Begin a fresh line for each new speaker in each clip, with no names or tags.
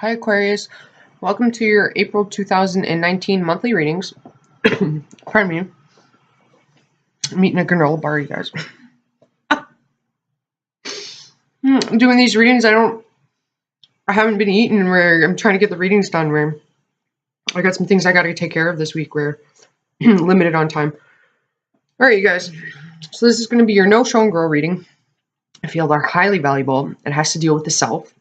Hi Aquarius, welcome to your April 2019 monthly readings. Pardon me, I'm eating a granola bar, you guys. Doing these readings, I haven't been eating where I'm trying to get the readings done where I got some things I got to take care of this week where limited on time. Alright you guys, so this is going to be your no show and grow reading. I feel they're highly valuable. It has to deal with the self.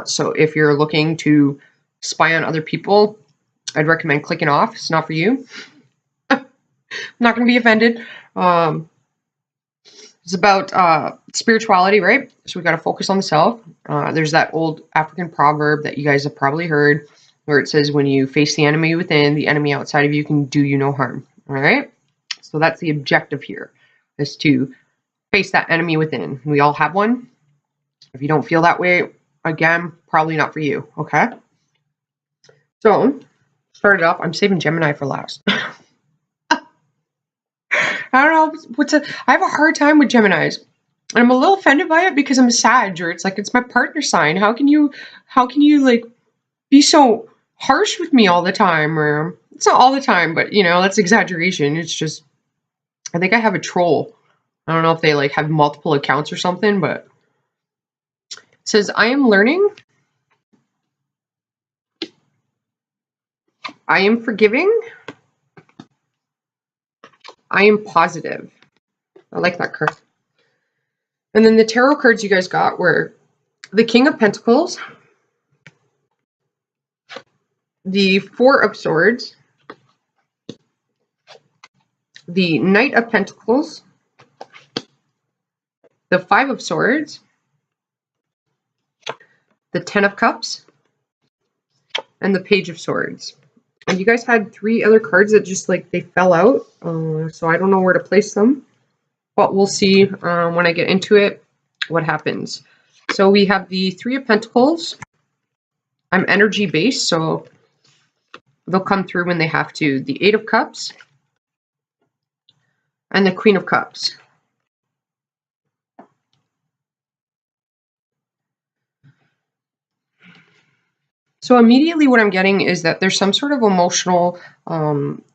So if you're looking to spy on other people, I'd recommend clicking off. It's not for you. I'm not going to be offended. It's about spirituality, right? So we got to focus on the self. There's that old African proverb that you guys have probably heard where it says, when you face the enemy within, the enemy outside of you can do you no harm. All right? So that's the objective here, is to face that enemy within. We all have one. If you don't feel that way, again, probably not for you, okay? So, start it off. I'm saving Gemini for last. I don't know I have a hard time with Geminis. And I'm a little offended by it because I'm Sag, or it's like it's my partner sign. How can you like be so harsh with me all the time? Or it's not all the time, but you know, that's exaggeration. It's just I think I have a troll. I don't know if they like have multiple accounts or something, but it says, I am learning. I am forgiving. I am positive. I like that card. And then the tarot cards you guys got were the King of Pentacles, the Four of Swords, the Knight of Pentacles, the Five of Swords, the Ten of Cups, and the Page of Swords. And you guys had three other cards that just like they fell out, so I don't know where to place them, but we'll see when I get into it what happens. So we have the Three of Pentacles. I'm energy based, so they'll come through when they have to. The Eight of Cups and the Queen of Cups. So immediately what I'm getting is that there's some sort of emotional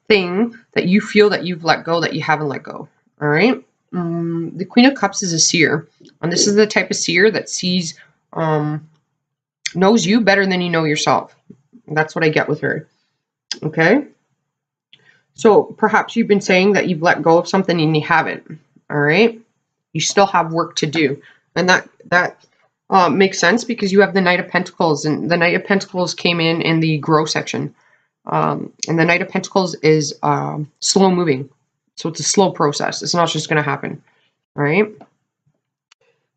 thing that you feel that you've let go that you haven't let go. All right. The Queen of Cups is a seer. And this is the type of seer that sees, knows you better than you know yourself. That's what I get with her. Okay. So perhaps you've been saying that you've let go of something and you haven't. All right. You still have work to do. And that makes sense because you have the Knight of Pentacles, and the Knight of Pentacles came in the grow section. And the Knight of Pentacles is slow moving. So it's a slow process. It's not just going to happen. All right.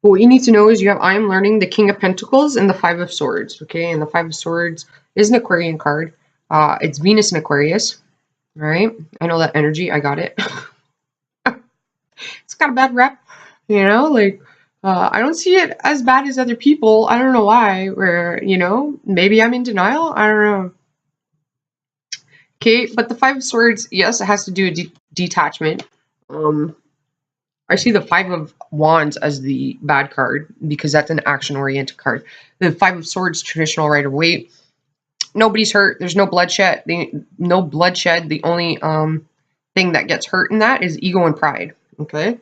But what you need to know is you have I am learning, the King of Pentacles, and the Five of Swords. Okay. And the Five of Swords is an Aquarian card. It's Venus in Aquarius. All right. I know that energy. I got it. It's got a bad rep. You know, like, I don't see it as bad as other people. I don't know why. Where, you know, maybe I'm in denial. I don't know. Okay, but the Five of Swords, yes, it has to do with detachment. I see the Five of Wands as the bad card because that's an action-oriented card. The Five of Swords, traditional right of weight. Nobody's hurt. There's no bloodshed. No bloodshed. The only thing that gets hurt in that is ego and pride. Okay.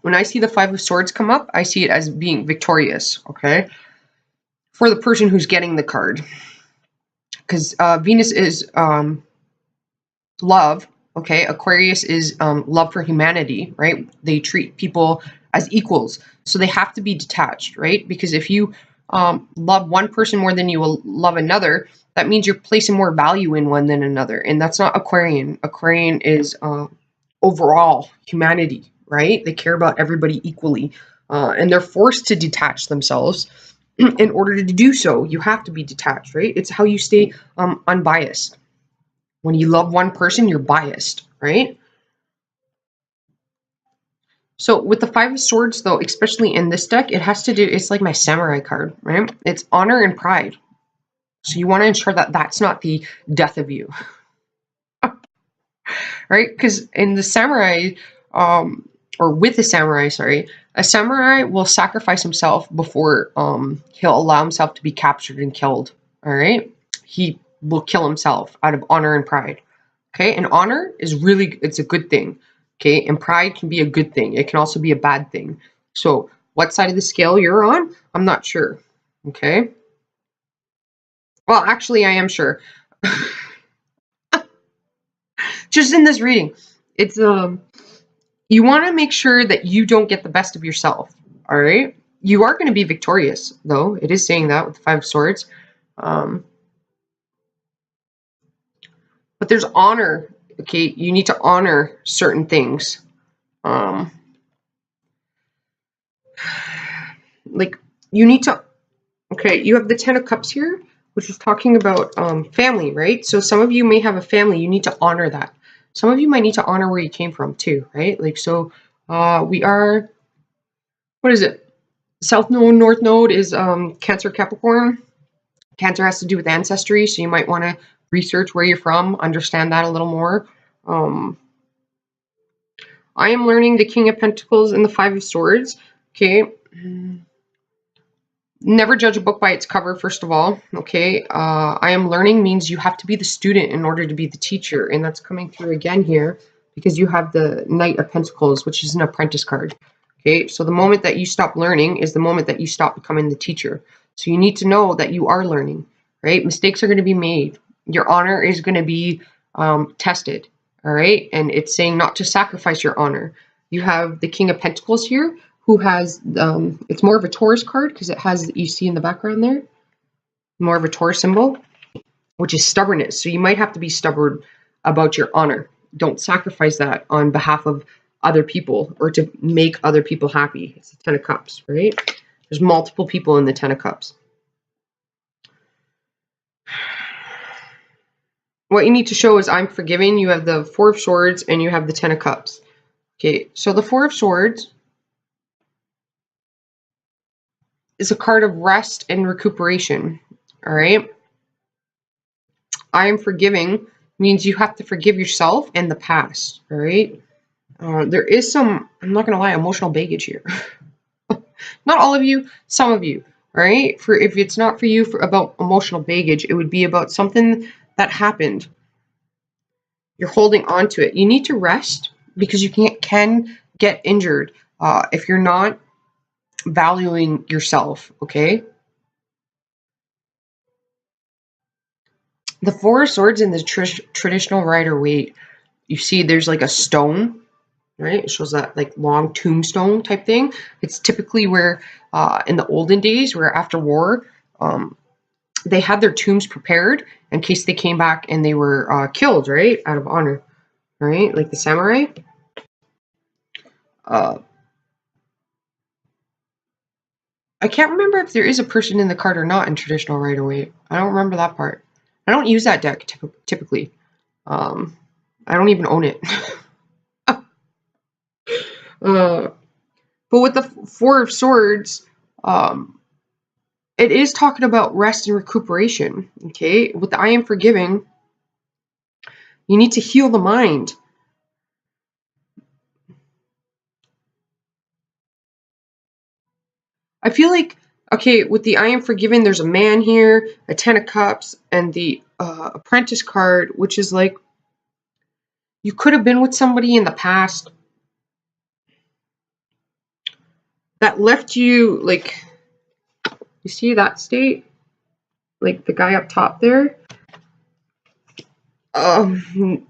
When I see the Five of Swords come up, I see it as being victorious, okay, for the person who's getting the card. Because Venus is love, okay? Aquarius is love for humanity, right? They treat people as equals, so they have to be detached, right? Because if you love one person more than you will love another, that means you're placing more value in one than another, and that's not Aquarian. Aquarian is overall humanity. Right? They care about everybody equally, and they're forced to detach themselves. In order to do so, you have to be detached, right? It's how you stay unbiased. When you love one person, you're biased, right? So with the Five of Swords, though, especially in this deck, it has to do, it's like my samurai card, right? It's honor and pride. So you want to ensure that that's not the death of you, right? Because in the samurai, or with a samurai, sorry, a samurai will sacrifice himself before he'll allow himself to be captured and killed, all right? He will kill himself out of honor and pride, okay? And honor is really, it's a good thing, okay? And pride can be a good thing. It can also be a bad thing. So what side of the scale you're on, I'm not sure, okay? Well, actually, I am sure. Just in this reading, it's you want to make sure that you don't get the best of yourself, all right? You are going to be victorious, though. It is saying that with the Five of Swords. But there's honor, okay? You need to honor certain things. Like, you need to, okay, you have the Ten of Cups here, which is talking about family, right? So some of you may have a family. You need to honor that. Some of you might need to honor where you came from, too, right? Like, so we are, what is it? South Node, North Node is Cancer, Capricorn. Cancer has to do with ancestry, so you might want to research where you're from, understand that a little more. I am learning the King of Pentacles and the Five of Swords. Okay. Never judge a book by its cover, first of all. Okay. I am learning means you have to be the student in order to be the teacher. And that's coming through again here because you have the Knight of Pentacles, which is an apprentice card. Okay. So the moment that you stop learning is the moment that you stop becoming the teacher. So you need to know that you are learning, right? Mistakes are going to be made. Your honor is going to be tested, all right? And it's saying not to sacrifice your honor. You have the King of Pentacles here, who has, it's more of a Taurus card because it has, you see in the background there, more of a Taurus symbol, which is stubbornness. So you might have to be stubborn about your honor. Don't sacrifice that on behalf of other people or to make other people happy. It's the Ten of Cups, right? There's multiple people in the Ten of Cups. What you need to show is I'm forgiving. You have the Four of Swords and you have the Ten of Cups. Okay, so the Four of Swords is a card of rest and recuperation. All right. I am forgiving means you have to forgive yourself and the past. All right. There is some, I'm not going to lie, emotional baggage here. Not all of you, some of you. All right. For if it's not for you about emotional baggage, it would be about something that happened. You're holding on to it. You need to rest because you can get injured if you're not valuing yourself. Okay. The Four of Swords in the traditional Rider-Waite, you see there's like a stone, right? It shows that like long tombstone type thing. It's typically where in the olden days, where after war, they had their tombs prepared in case they came back and they were killed, right? Out of honor, right? Like the samurai. I can't remember if there is a person in the card or not in traditional Rider-Waite. I don't remember that part. I don't use that deck typically. I don't even own it. But with the Four of Swords, it is talking about rest and recuperation. Okay, with the I am forgiving, you need to heal the mind. I feel like, okay, with the I am forgiven, there's a man here, a Ten of Cups, and the Apprentice card, which is like, you could have been with somebody in the past that left you, like, you see that state? Like the guy up top there? Like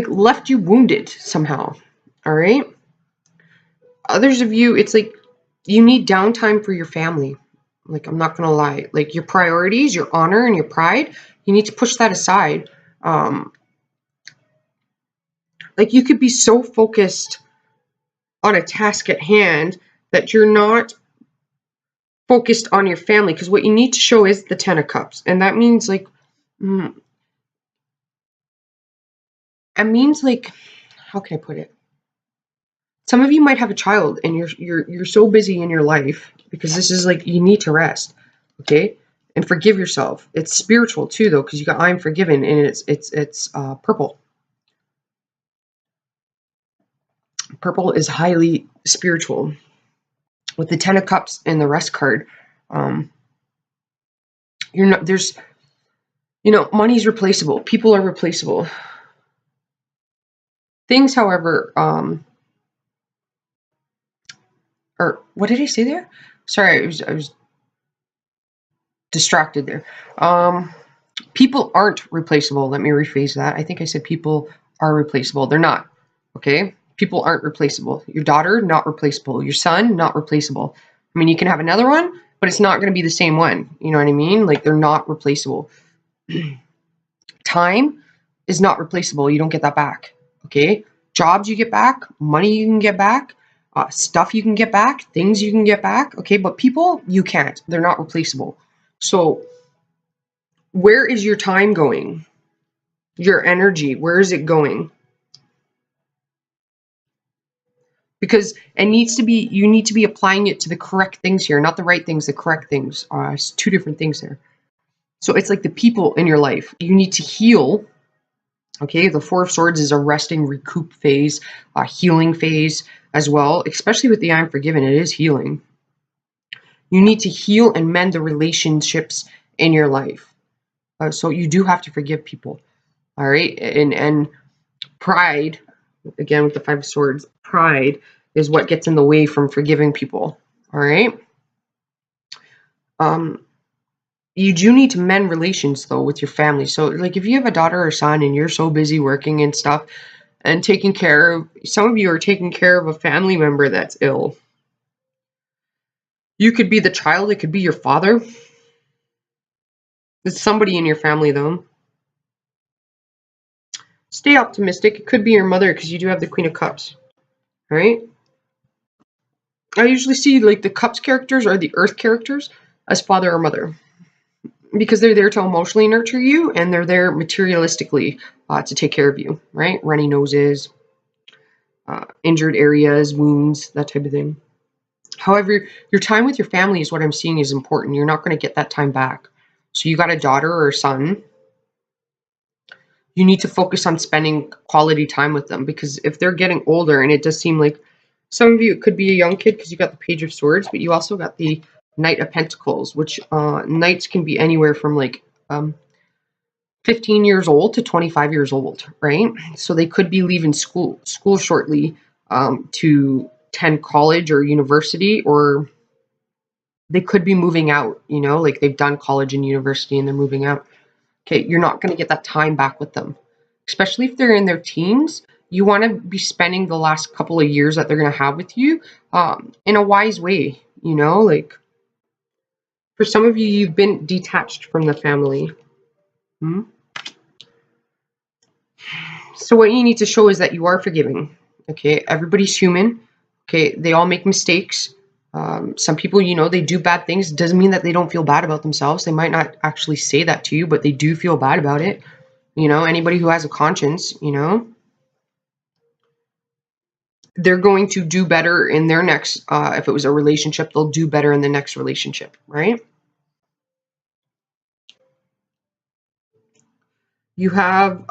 left you wounded somehow, all right? Others of you, it's like you need downtime for your family. Like, I'm not gonna lie, like your priorities, your honor and your pride, you need to push that aside. Like you could be so focused on a task at hand that you're not focused on your family, because what you need to show is the Ten of Cups, and that means like it means like, how can I put it? Some of you might have a child and you're so busy in your life because this is like, you need to rest, okay? And forgive yourself. It's spiritual too though, because you got I'm forgiven and it's purple. Purple is highly spiritual. With the Ten of Cups and the Rest card, You're not, there's, money's replaceable. People are replaceable. Things, however, or what did I say there? Sorry, I was distracted there. People aren't replaceable. Let me rephrase that. I think I said people are replaceable. They're not. Okay? People aren't replaceable. Your daughter, not replaceable. Your son, not replaceable. I mean, you can have another one, but it's not going to be the same one. You know what I mean? Like, they're not replaceable. Time is not replaceable. You don't get that back. Okay? Jobs you get back, money you can get back, stuff you can get back, things you can get back. Okay? But people, you can't. They're not replaceable. So, where is your time going? Your energy, where is it going? Because you need to be applying it to the correct things here, not the right things, the correct things. It's two different things there. So it's like the people in your life. You need to heal. Okay, the Four of Swords is a resting, recoup phase, healing phase as well, especially with the I'm forgiven, it is healing. You need to heal and mend the relationships in your life. So you do have to forgive people. All right, and pride, again with the Five of Swords, pride is what gets in the way from forgiving people. All right. You do need to mend relations though with your family. So like if you have a daughter or son and you're so busy working and stuff and taking care of, some of you are taking care of a family member that's ill. You could be the child, it could be your father. It's somebody in your family though. Stay optimistic. It could be your mother because you do have the Queen of Cups. All right. I usually see like the Cups characters or the Earth characters as father or mother, because they're there to emotionally nurture you and they're there materialistically to take care of you, right? Runny noses, injured areas, wounds, that type of thing. However, your time with your family is what I'm seeing is important. You're not going to get that time back. So you got a daughter or a son. You need to focus on spending quality time with them, because if they're getting older, and it does seem like some of you, it could be a young kid because you got the Page of Swords, but you also got the Knight of Pentacles, which knights can be anywhere from like 15 years old to 25 years old, right? So they could be leaving school shortly to attend college or university, or they could be moving out, like they've done college and university and they're moving out. Okay, you're not going to get that time back with them, especially if they're in their teens. You want to be spending the last couple of years that they're going to have with you in a wise way, like for some of you, you've been detached from the family. So what you need to show is that you are forgiving. Okay, everybody's human. Okay, they all make mistakes. Some people, they do bad things. It doesn't mean that they don't feel bad about themselves. They might not actually say that to you, but they do feel bad about it. Anybody who has a conscience, they're going to do better in their next, if it was a relationship, they'll do better in the next relationship, right? You have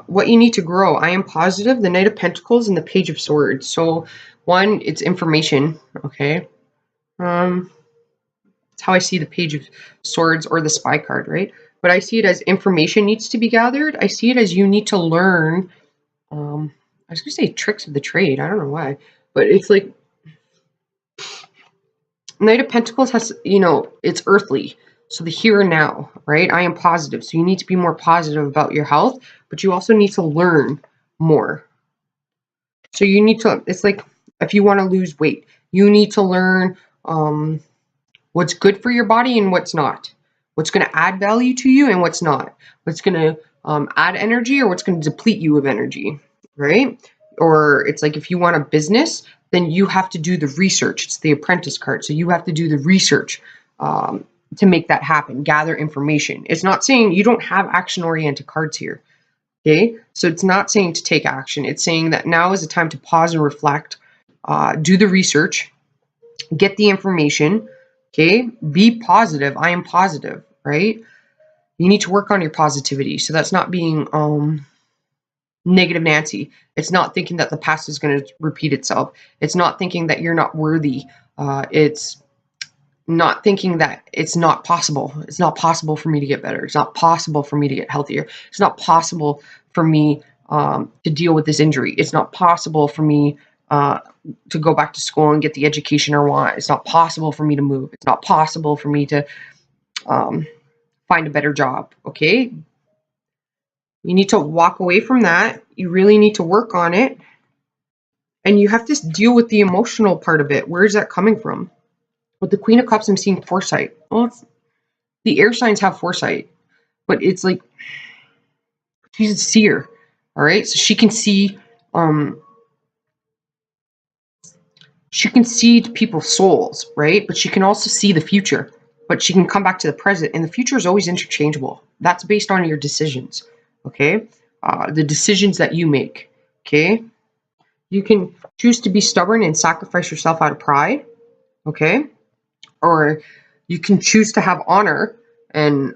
what you need to grow. I am positive, the Knight of Pentacles and the Page of Swords. So one, it's information, okay? That's how I see the Page of Swords or the Spy card, right? But I see it as information needs to be gathered. I see it as you need to learn, I was going to say tricks of the trade. I don't know why. But it's like Knight of Pentacles has, it's earthly. So the here and now, right? I am positive. So you need to be more positive about your health, but you also need to learn more. So you need to, it's like if you want to lose weight, you need to learn what's good for your body and what's not. What's going to add value to you and what's not. What's going to add energy or what's going to deplete you of energy, right? Or it's like if you want a business, then you have to do the research. It's the Apprentice card. So you have to do the research to make that happen, gather information. It's not saying you don't have action-oriented cards here. Okay, so it's not saying to take action. It's saying that now is the time to pause and reflect, do the research, get the information. Okay, be positive. I am positive, right? You need to work on your positivity. So that's not being negative Nancy. It's not thinking that the past is going to repeat itself. It's not thinking that you're not worthy. It's not thinking that it's not possible. It's not possible for me to get better. It's not possible for me to get healthier. It's not possible for me to deal with this injury. It's not possible for me to go back to school and get the education I want. It's not possible for me to move. It's not possible for me to find a better job. Okay? You need to walk away from that. You really need to work on it. And you have to deal with the emotional part of it. Where is that coming from? With the Queen of Cups, I'm seeing foresight. Well, the air signs have foresight, but it's like she's a seer, all right? So she can see people's souls, right? But she can also see the future, but she can come back to the present, and the future is always interchangeable. That's based on your decisions, okay? The decisions that you make, okay? You can choose to be stubborn and sacrifice yourself out of pride, okay? Or you can choose to have honor and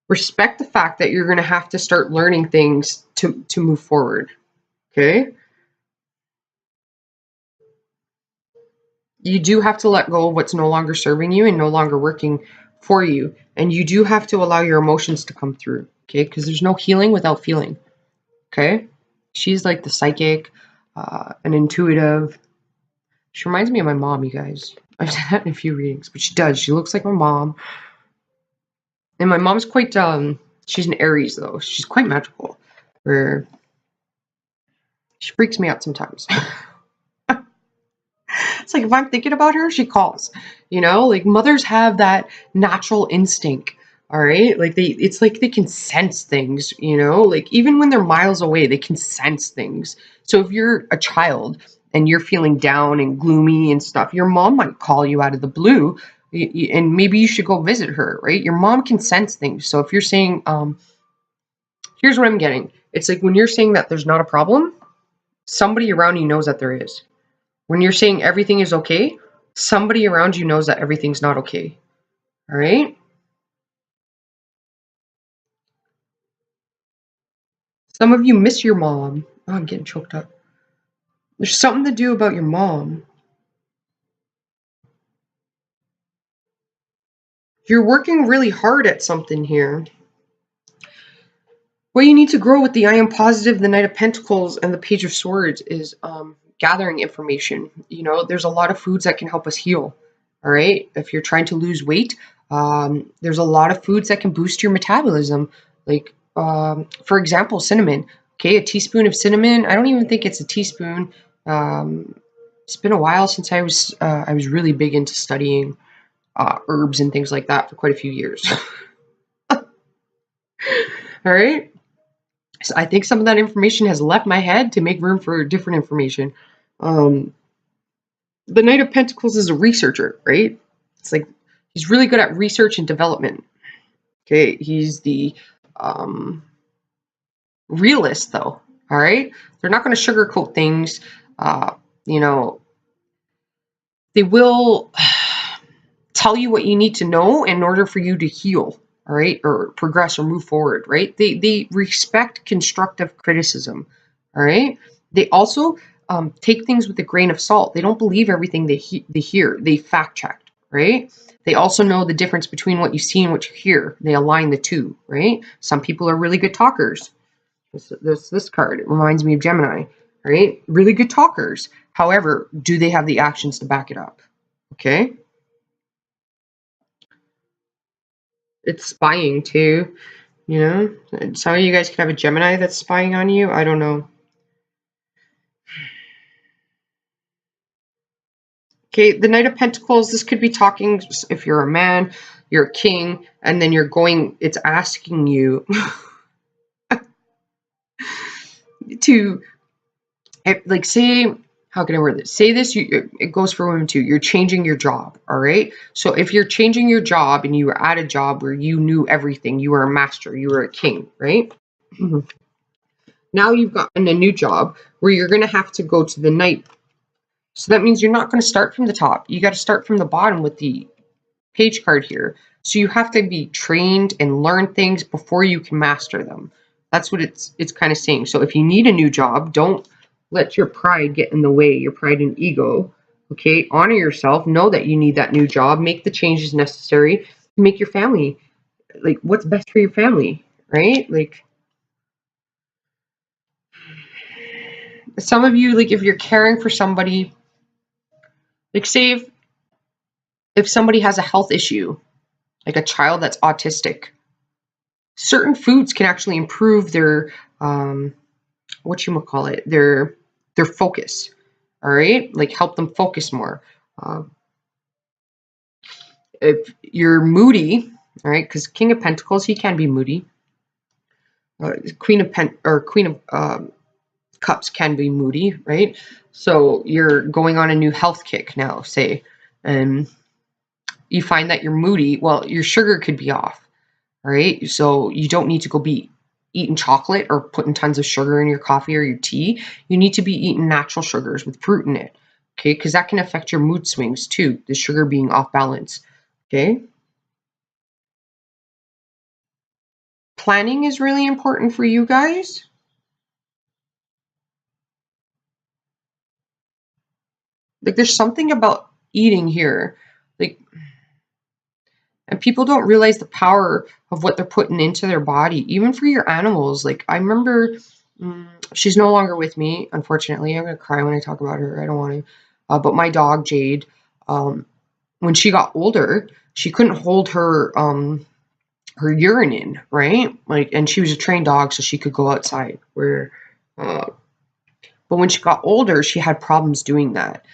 respect the fact that you're going to have to start learning things to move forward, okay? You do have to let go of what's no longer serving you and no longer working for you. And you do have to allow your emotions to come through, okay? Because there's no healing without feeling, okay? She's like the psychic, an intuitive. She reminds me of my mom, you guys. I've said that in a few readings, but she does. She looks like my mom. And my mom's quite, she's an Aries, though. She's quite magical. Where she freaks me out sometimes. It's like if I'm thinking about her, she calls. You know, like mothers have that natural instinct. All right, like it's like they can sense things. You know, like even when they're miles away, they can sense things. So if you're a child and you're feeling down and gloomy and stuff, your mom might call you out of the blue, and maybe you should go visit her. Right, your mom can sense things. So if you're saying, here's what I'm getting. It's like when you're saying that there's not a problem, somebody around you knows that there is. When you're saying everything is okay, somebody around you knows that everything's not okay. All right? Some of you miss your mom. Oh, I'm getting choked up. There's something to do about your mom. You're working really hard at something here. What you need to grow with the I am positive, the Knight of Pentacles, and the Page of Swords is gathering information. You know, there's a lot of foods that can help us heal. All right? If you're trying to lose weight, there's a lot of foods that can boost your metabolism. Like, for example, cinnamon. Okay, a teaspoon of cinnamon. I don't even think it's a teaspoon. It's been a while since I was really big into studying herbs and things like that for quite a few years. All right? So I think some of that information has left my head to make room for different information. The Knight of Pentacles is a researcher, right? It's like he's really good at research and development. Okay, he's the realist, though. All right, they're not going to sugarcoat things. You know, they will tell you what you need to know in order for you to heal. All right, or progress or move forward. Right? They respect constructive criticism. All right. They also take things with a grain of salt. They don't believe everything they hear. They fact check. Right? They also know the difference between what you see and what you hear. They align the two. Right? Some people are really good talkers. This card, it reminds me of Gemini, right? Really good talkers. However, do they have the actions to back it up? Okay. It's spying too, you know? Some of you guys could have a Gemini that's spying on you. I don't know. Okay, the Knight of Pentacles, this could be talking, if you're a man, you're a king, and then it's asking you to, like, say, how can I word this? Say this, it goes for women too. You're changing your job, all right? So if you're changing your job and you were at a job where you knew everything, you were a master, you were a king, right? Now you've gotten a new job where you're going to have to go to the Knight. So that means you're not going to start from the top. You got to start from the bottom with the page card here. So you have to be trained and learn things before you can master them. That's what it's kind of saying. So if you need a new job, don't let your pride get in the way, your pride and ego. Okay, honor yourself, know that you need that new job, make the changes necessary to make your family, like, what's best for your family, right? Like, some of you, like, if you're caring for somebody, like, say if somebody has a health issue, like a child that's autistic, certain foods can actually improve their what you call it, their focus. All right, like, help them focus more. Um, if you're moody, all right, because King of Pentacles, he can be moody. Queen of Cups can be moody, right? So you're going on a new health kick now, say, and you find that you're moody. Well, your sugar could be off, all right? So you don't need to go be eating chocolate or putting tons of sugar in your coffee or your tea. You need to be eating natural sugars with fruit in it, okay? Because that can affect your mood swings too, the sugar being off balance, okay? Planning is really important for you guys. Like, there's something about eating here, like, and people don't realize the power of what they're putting into their body, even for your animals. Like, I remember, she's no longer with me, unfortunately. I'm gonna cry when I talk about her. I don't want to. But my dog Jade, when she got older, she couldn't hold her urine in, right? Like, and she was a trained dog, so she could go outside. But when she got older, she had problems doing that.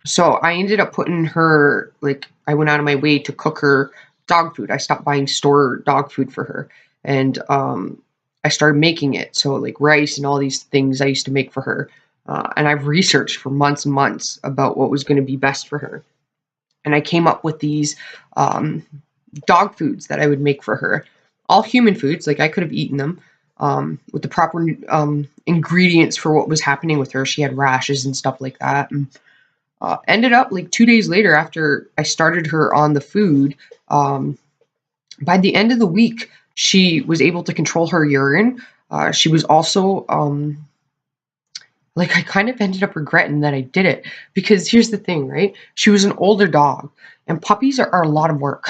So I ended up putting her, like, I went out of my way to cook her dog food. I stopped buying store dog food for her, and I started making it. So, like, rice and all these things I used to make for her. And I've researched for months and months about what was going to be best for her. And I came up with these dog foods that I would make for her. All human foods, like, I could have eaten them with the proper ingredients for what was happening with her. She had rashes and stuff like that. And ended up, like, 2 days later, after I started her on the food, by the end of the week, she was able to control her urine. She was also, like, I kind of ended up regretting that I did it, because here's the thing, right? She was an older dog, and puppies are a lot of work.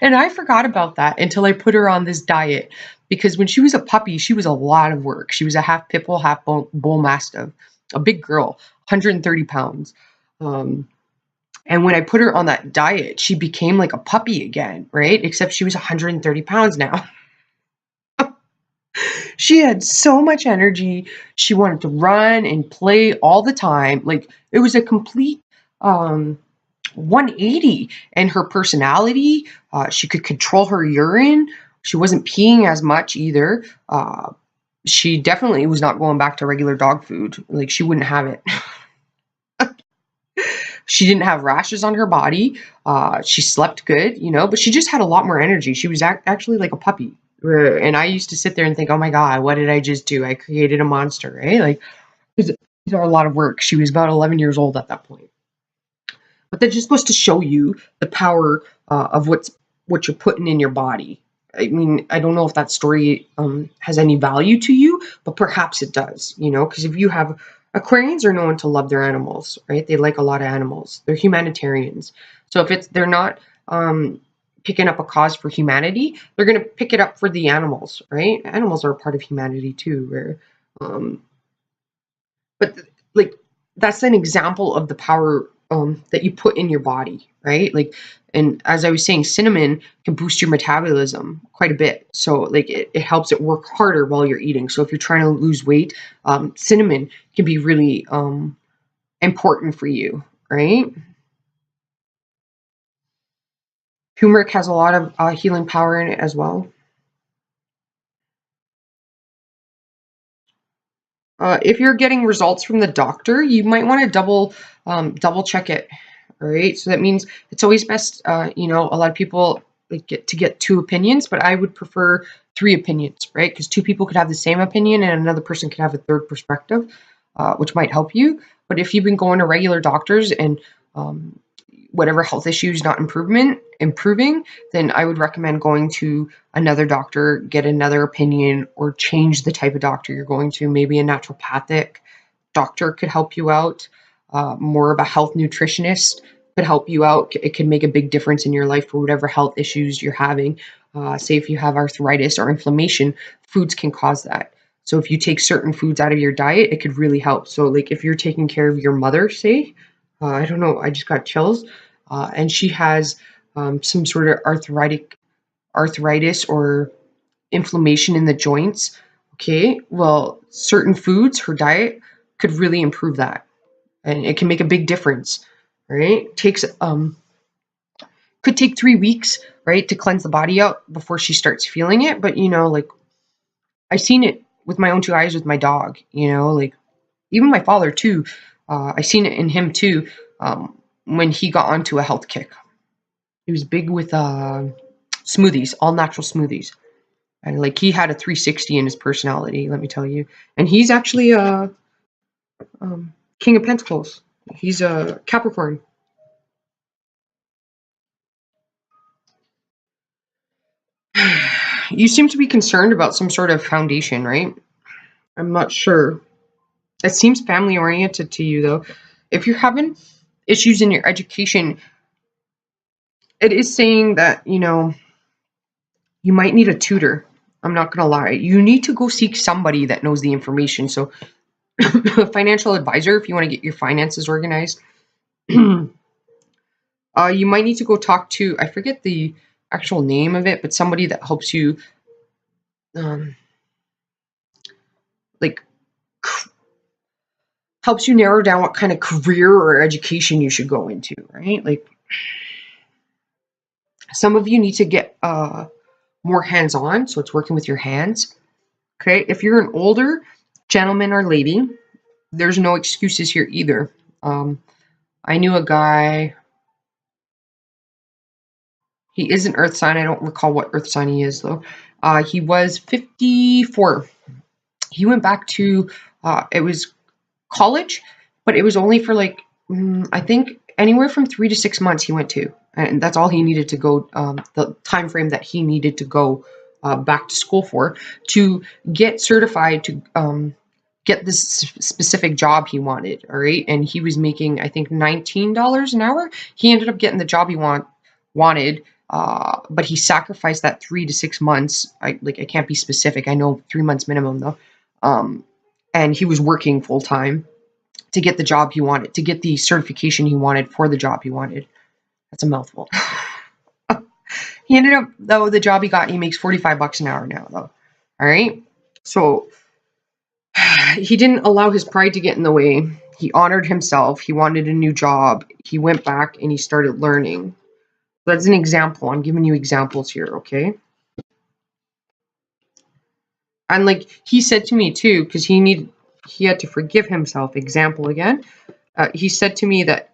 And I forgot about that until I put her on this diet, because when she was a puppy, she was a lot of work. She was a half pit bull, half bull mastiff, a big girl, 130 pounds. And when I put her on that diet, she became like a puppy again, right? Except she was 130 pounds now. She had so much energy. She wanted to run and play all the time. Like, it was a complete 180 in her personality. She could control her urine. She wasn't peeing as much either. She definitely was not going back to regular dog food. Like, she wouldn't have it. She didn't have rashes on her body. She slept good, but she just had a lot more energy. She was actually like a puppy. And I used to sit there and think, oh my God, what did I just do? I created a monster, right? Like, these are a lot of work. She was about 11 years old at that point. But that's just supposed to show you the power of what you're putting in your body. I mean, I don't know if that story has any value to you, but perhaps it does, because if you have Aquarians are known to love their animals, right? They like a lot of animals. They're humanitarians. So if they're not picking up a cause for humanity, they're going to pick it up for the animals, right? Animals are a part of humanity too. But like, that's an example of the power that you put in your body, right? Like, and as I was saying, cinnamon can boost your metabolism quite a bit. So, like, it helps it work harder while you're eating. So if you're trying to lose weight, cinnamon can be really important for you, right? Turmeric has a lot of healing power in it as well. If you're getting results from the doctor, you might want to double check it. All right, so that means it's always best. A lot of people get two opinions, but I would prefer 3 opinions, right? Because 2 people could have the same opinion, and another person could have a third perspective, which might help you. But if you've been going to regular doctors and whatever health issue is not improving, then I would recommend going to another doctor, get another opinion, or change the type of doctor you're going to. Maybe a naturopathic doctor could help you out. More of a health nutritionist could help you out. It can make a big difference in your life for whatever health issues you're having. Say if you have arthritis or inflammation, foods can cause that. So if you take certain foods out of your diet, it could really help. So like if you're taking care of your mother, say, I don't know, I just got chills, and she has some sort of arthritis or inflammation in the joints. Okay, well, certain foods, her diet could really improve that, and it can make a big difference. Right? Takes could take 3 weeks, right, to cleanse the body out before she starts feeling it. But like I've seen it with my own two eyes with my dog. Like even my father too. I seen it in him too. When he got onto a health kick, he was big with smoothies, all natural smoothies. And like he had a 360 in his personality, let me tell you. And he's actually a King of Pentacles. He's a Capricorn. You seem to be concerned about some sort of foundation, right? I'm not sure. It seems family oriented to you, though. If you're having issues in your education, it is saying that, you might need a tutor. I'm not going to lie. You need to go seek somebody that knows the information. So, a financial advisor, if you want to get your finances organized. You might need to go talk to, I forget the actual name of it, but somebody that helps you, like, helps you narrow down what kind of career or education you should go into, right? Like, some of you need to get more hands-on, so it's working with your hands. Okay, if you're an older gentleman or lady, there's no excuses here either. I knew a guy. He is an earth sign. I don't recall what earth sign he is, though. He was 54. He went back to, it was college, but it was only for like, I think anywhere from 3 to 6 months he went to. And that's all he needed to go, the time frame that he needed to go back to school for, to get certified to get this specific job he wanted. All right. And he was making, I think, $19 an hour. He ended up getting the job he wanted. But he sacrificed that 3 to 6 months. I can't be specific. I know 3 months minimum though. And he was working full time to get the job he wanted, to get the certification he wanted for the job he wanted. That's a mouthful. He ended up, though, the job he got, he makes $45 an hour now, though. All right. So he didn't allow his pride to get in the way. He honored himself. He wanted a new job. He went back and he started learning. That's an example. I'm giving you examples here, okay? And like he said to me too, because he had to forgive himself. Example again. He said to me that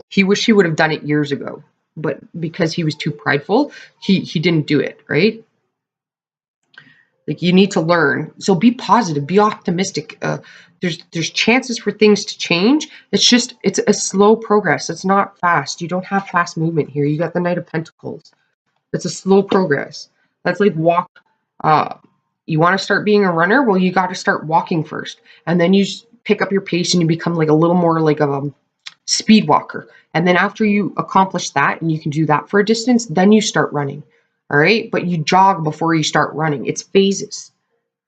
he wished he would have done it years ago, but because he was too prideful, he didn't do it, right? Like you need to learn. So be positive, be optimistic. There's chances for things to change. It's a slow progress. It's not fast. You don't have fast movement here. You got the Knight of Pentacles. It's a slow progress. That's like walk. You want to start being a runner? Well, you got to start walking first, and then you pick up your pace and you become like a little more like a speed walker. And then after you accomplish that and you can do that for a distance, then you start running. All right. But you jog before you start running. It's phases.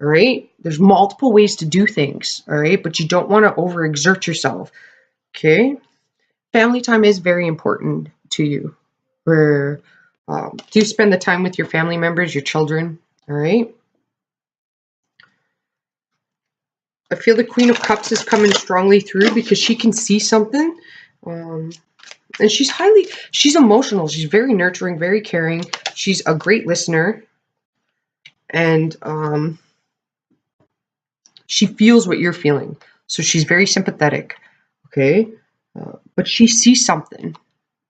All right. There's multiple ways to do things. All right. But you don't want to overexert yourself. Okay. Family time is very important to you. Do you spend the time with your family members, your children? All right. I feel the Queen of Cups is coming strongly through because she can see something. And she's emotional. She's very nurturing, very caring. She's a great listener. And she feels what you're feeling. So she's very sympathetic. Okay. But she sees something.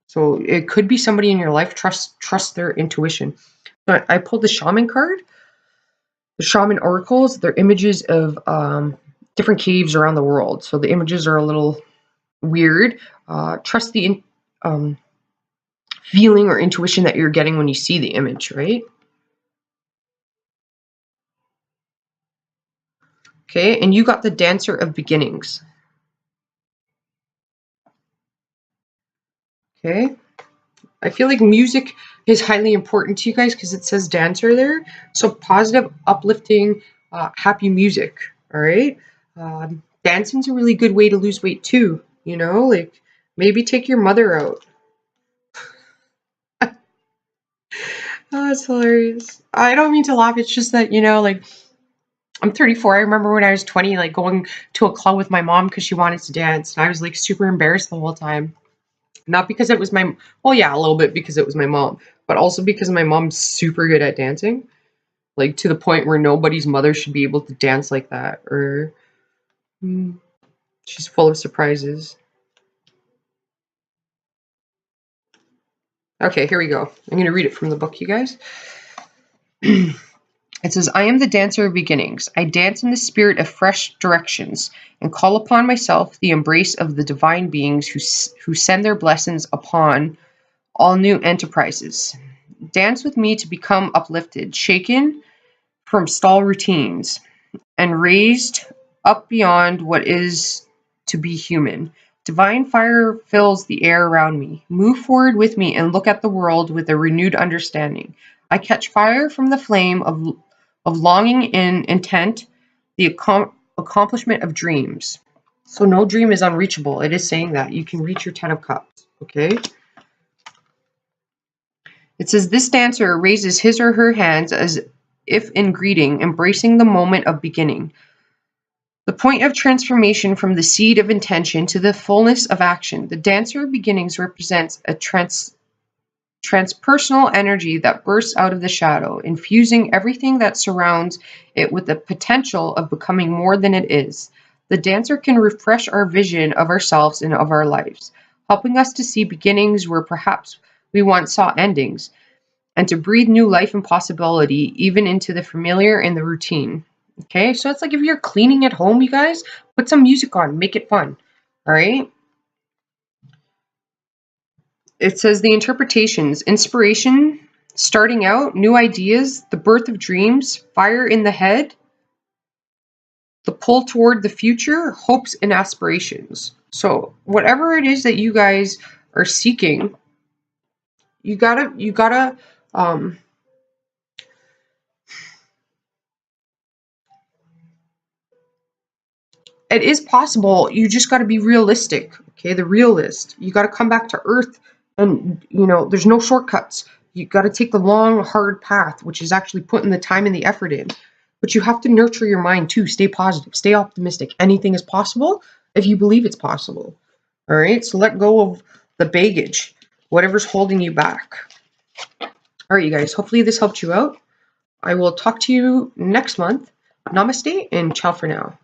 So it could be somebody in your life. Trust their intuition. But I pulled the Shaman card. The Shaman oracles, they're images of different caves around the world. So the images are a little weird. Trust the feeling or intuition that you're getting when you see the image, right? Okay, and you got the Dancer of Beginnings. Okay, I feel like music is highly important to you guys because it says dancer there. So positive, uplifting, happy music. All right. Dancing's a really good way to lose weight too. You know, like maybe take your mother out. Oh, it's hilarious. I don't mean to laugh. It's just that, you know, like I'm 34. I remember when I was 20, like going to a club with my mom because she wanted to dance. And I was like super embarrassed the whole time. Not because it was my, well, yeah, a little bit because it was my mom, but also because my mom's super good at dancing. Like to the point where nobody's mother should be able to dance like that. Or she's full of surprises. Okay, here we go. I'm going to read it from the book, you guys. It says, I am the dancer of beginnings. I dance in the spirit of fresh directions and call upon myself the embrace of the divine beings who send their blessings upon all new enterprises. Dance with me to become uplifted, shaken from stall routines, and raised up beyond what is to be human. Divine fire fills the air around me. Move forward with me and look at the world with a renewed understanding. I catch fire from the flame of longing and intent, the accomplishment of dreams. So no dream is unreachable. It is saying that. You can reach your 10 of Cups, okay? It says, this dancer raises his or her hands as if in greeting, embracing the moment of beginning. The point of transformation from the seed of intention to the fullness of action. The dancer of beginnings represents a transpersonal energy that bursts out of the shadow, infusing everything that surrounds it with the potential of becoming more than it is. The dancer can refresh our vision of ourselves and of our lives, helping us to see beginnings where perhaps we once saw endings, and to breathe new life and possibility even into the familiar and the routine. Okay, so it's like if you're cleaning at home, you guys, put some music on, make it fun. All right. It says the interpretations, inspiration, starting out, new ideas, the birth of dreams, fire in the head, the pull toward the future, hopes and aspirations. So whatever it is that you guys are seeking, you gotta it is possible. You just got to be realistic. Okay, the realist. You got to come back to earth, and you know there's no shortcuts. You got to take the long, hard path, which is actually putting the time and the effort in. But you have to nurture your mind too. Stay positive. Stay optimistic. Anything is possible if you believe it's possible. All right. So let go of the baggage, whatever's holding you back. All right, you guys. Hopefully this helped you out. I will talk to you next month. Namaste and ciao for now.